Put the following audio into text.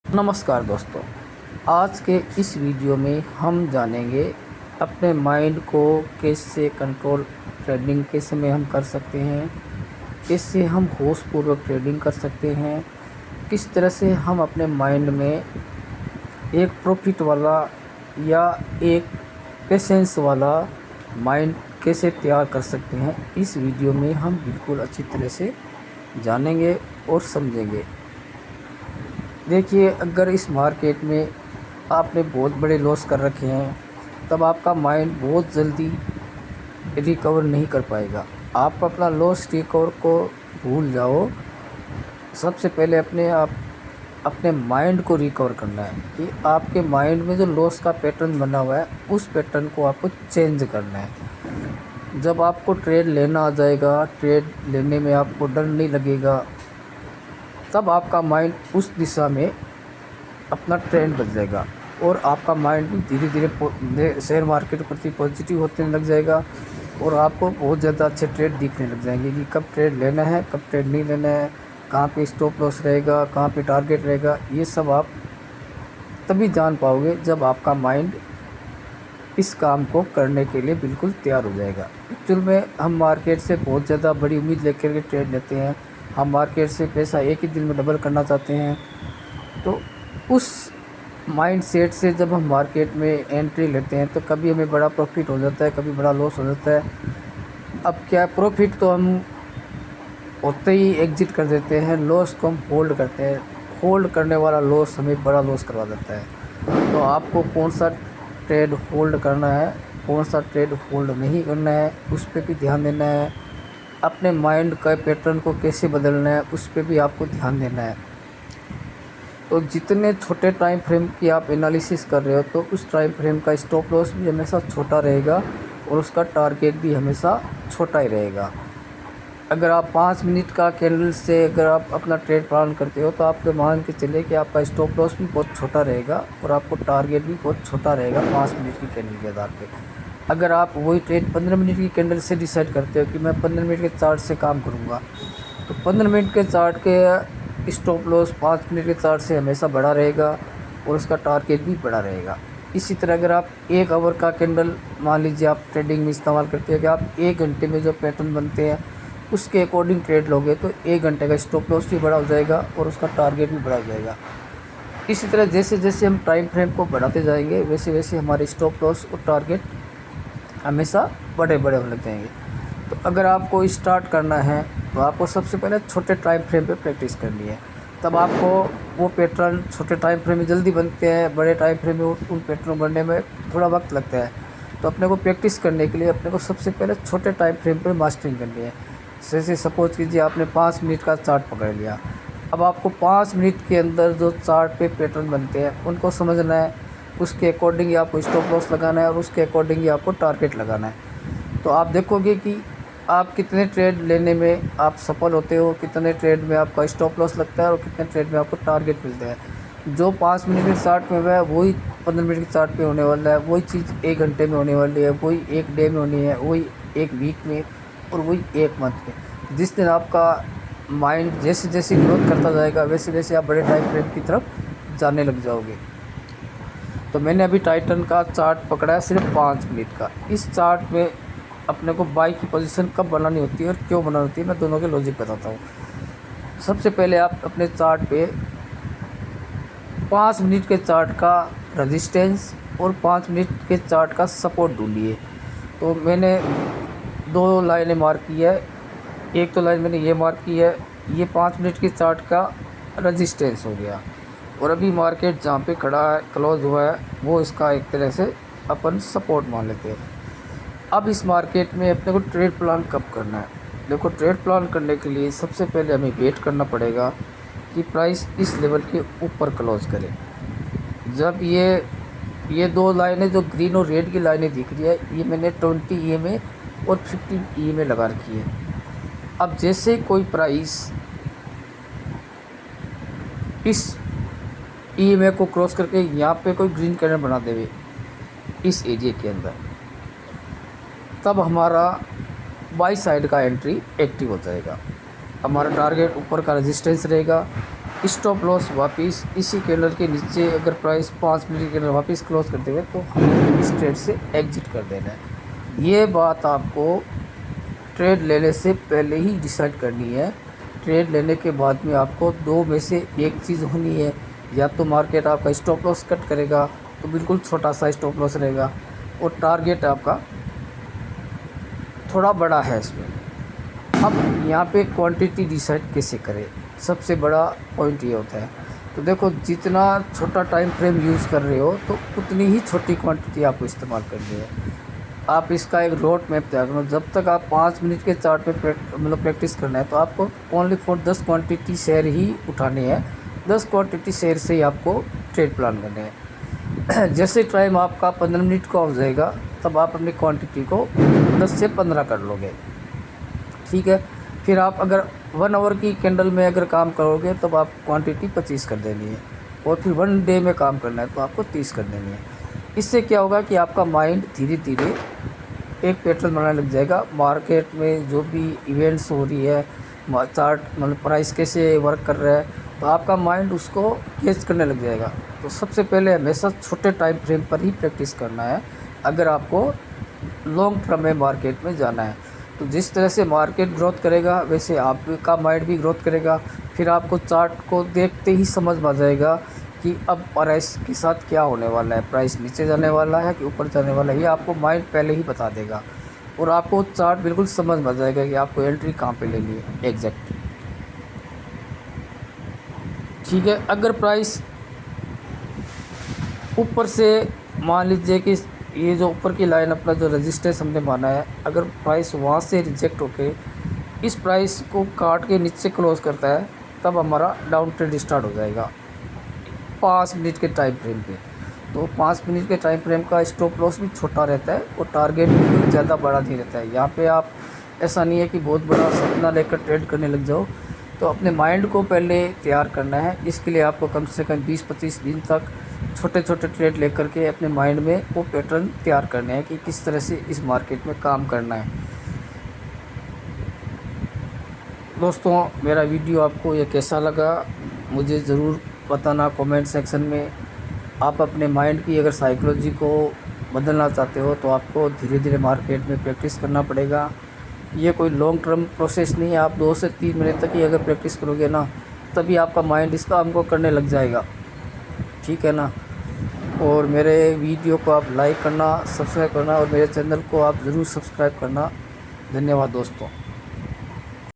नमस्कार दोस्तों। आज के इस वीडियो में हम जानेंगे अपने माइंड को कैसे कंट्रोल ट्रेडिंग के समय हम कर सकते हैं, कैसे हम होशपूर्वक ट्रेडिंग कर सकते हैं, किस तरह से हम अपने माइंड में एक प्रॉफिट वाला या एक पेशेंस वाला माइंड कैसे तैयार कर सकते हैं। इस वीडियो में हम बिल्कुल अच्छी तरह से जानेंगे और समझेंगे। देखिए, अगर इस मार्केट में आपने बहुत बड़े लॉस कर रखे हैं तब आपका माइंड बहुत जल्दी रिकवर नहीं कर पाएगा। आप अपना लॉस रिकवर को भूल जाओ। सबसे पहले अपने माइंड को रिकवर करना है कि आपके माइंड में जो लॉस का पैटर्न बना हुआ है उस पैटर्न को आपको चेंज करना है। जब आपको ट्रेड लेना आ जाएगा, ट्रेड लेने में आपको डर नहीं लगेगा, तब आपका माइंड उस दिशा में अपना ट्रेंड बदलेगा और आपका माइंड भी धीरे धीरे शेयर मार्केट के प्रति पॉजिटिव होने लग जाएगा और आपको बहुत ज़्यादा अच्छे ट्रेड दिखने लग जाएंगे कि कब ट्रेड लेना है, कब ट्रेड नहीं लेना है, कहाँ पे स्टॉप लॉस रहेगा, कहाँ पे टारगेट रहेगा। ये सब आप तभी जान पाओगे जब आपका माइंड इस काम को करने के लिए बिल्कुल तैयार हो जाएगा। एक्चुअल में हम मार्केट से बहुत ज़्यादा बड़ी उम्मीद लेकर के ट्रेड लेते हैं। हम मार्केट से पैसा एक ही दिन में डबल करना चाहते हैं। तो उस माइंड सेट से जब हम मार्केट में एंट्री लेते हैं तो कभी हमें बड़ा प्रॉफिट हो जाता है, कभी बड़ा लॉस हो जाता है। अब क्या, प्रॉफिट तो हम होते ही एग्जिट कर देते हैं, लॉस को हम होल्ड करते हैं। होल्ड करने वाला लॉस हमें बड़ा लॉस करवा देता है। तो आपको कौन सा ट्रेड होल्ड करना है, कौन सा ट्रेड होल्ड नहीं करना है, उस पर भी ध्यान देना है। अपने माइंड का पैटर्न को कैसे बदलना है, उस पर भी आपको ध्यान देना है। तो जितने छोटे टाइम फ्रेम की आप एनालिसिस कर रहे हो तो उस टाइम फ्रेम का स्टॉप लॉस भी हमेशा छोटा रहेगा और उसका टारगेट भी हमेशा छोटा ही रहेगा। अगर आप 5 मिनट का कैंडल से अगर आप अपना ट्रेड प्लान करते हो तो आपके मान के चलिए कि आपका स्टॉप लॉस भी बहुत छोटा रहेगा और आपको टारगेट भी बहुत छोटा रहेगा 5 मिनट की कैंडल के आधार पे। अगर आप वही ट्रेड 15 मिनट की कैंडल से डिसाइड करते हो कि मैं 15 मिनट के चार्ट से काम करूँगा, तो 15 मिनट के चार्ट के स्टॉप लॉस 5 मिनट के चार्ट से हमेशा बड़ा रहेगा और उसका टारगेट भी बड़ा रहेगा। इसी तरह अगर आप 1 आवर का कैंडल मान लीजिए आप ट्रेडिंग में इस्तेमाल करते हैं कि आप 1 घंटे में जो पैटर्न बनते हैं उसके अकॉर्डिंग ट्रेड लोगे तो 1 घंटे का स्टॉप लॉस भी बड़ा हो जाएगा और उसका टारगेट भी बड़ा हो जाएगा। इसी तरह जैसे जैसे हम टाइम फ्रेम को बढ़ाते जाएंगे वैसे वैसे हमारे स्टॉप लॉस और टारगेट हमेशा बड़े बड़े होने लग जाएंगे। तो अगर आपको स्टार्ट करना है तो आपको सबसे पहले छोटे टाइम फ्रेम पे प्रैक्टिस करनी है। तब आपको वो पैटर्न छोटे टाइम फ्रेम में जल्दी बनते हैं, बड़े टाइम फ्रेम में उन पैटर्न बनने में थोड़ा वक्त लगता है। तो अपने को प्रैक्टिस करने के लिए अपने को सबसे पहले छोटे टाइम फ्रेम पर मास्टरिंग करनी है। जैसे सपोज कीजिए आपने 5 मिनट का चार्ट पकड़ लिया। अब आपको 5 मिनट के अंदर जो चार्ट पे पैटर्न बनते हैं उनको समझना है, उसके अकॉर्डिंग ही आपको स्टॉप लॉस लगाना है और उसके अकॉर्डिंग ही आपको टारगेट लगाना है। तो आप देखोगे कि आप कितने ट्रेड लेने में आप सफल होते हो, कितने ट्रेड में आपका स्टॉप लॉस लगता है और कितने ट्रेड में आपको टारगेट मिलता है। जो 5 मिनट के चार्ट में हुआ है वही 15 मिनट के चार्ट पे होने वाला है, वही चीज़ 1 घंटे में होने वाली है, वही 1 डे में होनी है, वही 1 वीक में और वही 1 मंथ में। जिस दिन आपका माइंड जैसे जैसे ग्रोथ करता जाएगा वैसे वैसे आप बड़े टाइम फ्रेम की तरफ जाने लग जाओगे। तो मैंने अभी टाइटन का चार्ट पकड़ा है सिर्फ 5 मिनट का। इस चार्ट में अपने को बाई की पोजीशन कब बनानी होती है और क्यों बनानी होती है मैं दोनों के लॉजिक बताता हूँ। सबसे पहले आप अपने चार्ट पे 5 मिनट के चार्ट का रेजिस्टेंस और 5 मिनट के चार्ट का सपोर्ट ढूंढिए। तो मैंने 2 लाइनें मार्क की है। एक तो लाइन मैंने ये मार्क की है, ये 5 मिनट के चार्ट का रेजिस्टेंस हो गया और अभी मार्केट जहाँ पे खड़ा है, क्लोज हुआ है, वो इसका एक तरह से अपन सपोर्ट मान लेते हैं। अब इस मार्केट में अपने को ट्रेड प्लान कब करना है? देखो, ट्रेड प्लान करने के लिए सबसे पहले हमें वेट करना पड़ेगा कि प्राइस इस लेवल के ऊपर क्लोज करे। जब ये 2 लाइनें जो ग्रीन और रेड की लाइनें दिख रही है ये मैंने 20 EMA और 50 EMA लगा रखी है। अब जैसे कोई प्राइस इस EMA को क्रॉस करके यहाँ पे कोई ग्रीन कैंडल बना देवे इस एरिया के अंदर, तब हमारा बाई साइड का एंट्री एक्टिव हो जाएगा। हमारा टारगेट ऊपर का रेजिस्टेंस रहेगा स्टॉप लॉस वापस इसी कैंडल के नीचे अगर प्राइस 5 मिनट के अंदर वापस क्लोज कर देंगे तो हमें इस ट्रेड से एग्जिट कर देना है। ये बात आपको ट्रेड लेने से पहले ही डिसाइड करनी है। ट्रेड लेने के बाद में आपको दो में से एक चीज़ होनी है, या तो मार्केट आपका स्टॉप लॉस कट करेगा तो बिल्कुल छोटा सा स्टॉप लॉस रहेगा, और टारगेट आपका थोड़ा बड़ा है इसमें। अब यहाँ पे क्वांटिटी डिसाइड कैसे करें, सबसे बड़ा पॉइंट ये होता है। तो देखो, जितना छोटा टाइम फ्रेम यूज़ कर रहे हो तो उतनी ही छोटी क्वांटिटी आपको इस्तेमाल करनी है। आप इसका एक रोड मैप तैयार करो। जब तक आप 5 मिनट के चार्ट पे मतलब प्रैक्टिस करना है तो आपको ओनली फॉर 10 क्वांटिटी शेयर ही उठाने हैं। 10 क्वांटिटी शेयर से ही आपको ट्रेड प्लान करने हैं। जैसे टाइम आपका 15 मिनट का हो जाएगा तब आप अपनी क्वांटिटी को 10 से 15 कर लोगे, ठीक है। फिर आप अगर 1 आवर की कैंडल में अगर काम करोगे तब आप क्वांटिटी 25 कर देनी है, और फिर 1 डे में काम करना है तो आपको 30 कर देनी है। इससे क्या होगा कि आपका माइंड धीरे धीरे एक पैटर्न बनाने लग जाएगा। मार्केट में जो भी इवेंट्स हो रही है, चार्ट मतलब प्राइस कैसे वर्क कर रहा है, तो आपका माइंड उसको कैच करने लग जाएगा। तो सबसे पहले हमेशा छोटे टाइम फ्रेम पर ही प्रैक्टिस करना है अगर आपको लॉन्ग टर्म में मार्केट में जाना है। तो जिस तरह से मार्केट ग्रोथ करेगा वैसे आपका माइंड भी ग्रोथ करेगा। फिर आपको चार्ट को देखते ही समझ में आ जाएगा कि अब प्राइस के साथ क्या होने वाला है, प्राइस नीचे जाने वाला है कि ऊपर जाने वाला है, ये आपको माइंड पहले ही बता देगा। और आपको चार्ट बिल्कुल समझ में आ जाएगा कि आपको एंट्री कहाँ पे लेनी है एग्जैक्ट, ठीक है। अगर प्राइस ऊपर से मान लीजिए कि ये जो ऊपर की लाइन अपना जो रेजिस्टेंस हमने माना है, अगर प्राइस वहाँ से रिजेक्ट होके इस प्राइस को काट के नीचे क्लोज करता है तब हमारा डाउन ट्रेड स्टार्ट हो जाएगा 5 मिनट के टाइम फ्रेम पे। तो 5 मिनट के टाइम फ्रेम का स्टॉप लॉस भी छोटा रहता है और टारगेट भी ज़्यादा बड़ा नहीं रहता है। यहाँ पे आप ऐसा नहीं है कि बहुत बड़ा सपना लेकर ट्रेड करने लग जाओ। तो अपने माइंड को पहले तैयार करना है। इसके लिए आपको कम से कम 20-25 दिन तक छोटे छोटे ट्रेड लेकर के अपने माइंड में वो पैटर्न तैयार करने हैं कि किस तरह से इस मार्केट में काम करना है। दोस्तों, मेरा वीडियो आपको ये कैसा लगा मुझे ज़रूर बताना कमेंट सेक्शन में। आप अपने माइंड की अगर साइकोलॉजी को बदलना चाहते हो तो आपको धीरे धीरे मार्केट में प्रैक्टिस करना पड़ेगा। ये कोई लॉन्ग टर्म प्रोसेस नहीं है। आप 2 से 3 महीने तक ही अगर प्रैक्टिस करोगे ना तभी आपका माइंड इस काम को करने लग जाएगा, ठीक है ना। और मेरे वीडियो को आप लाइक करना, सब्सक्राइब करना और मेरे चैनल को आप ज़रूर सब्सक्राइब करना। धन्यवाद दोस्तों।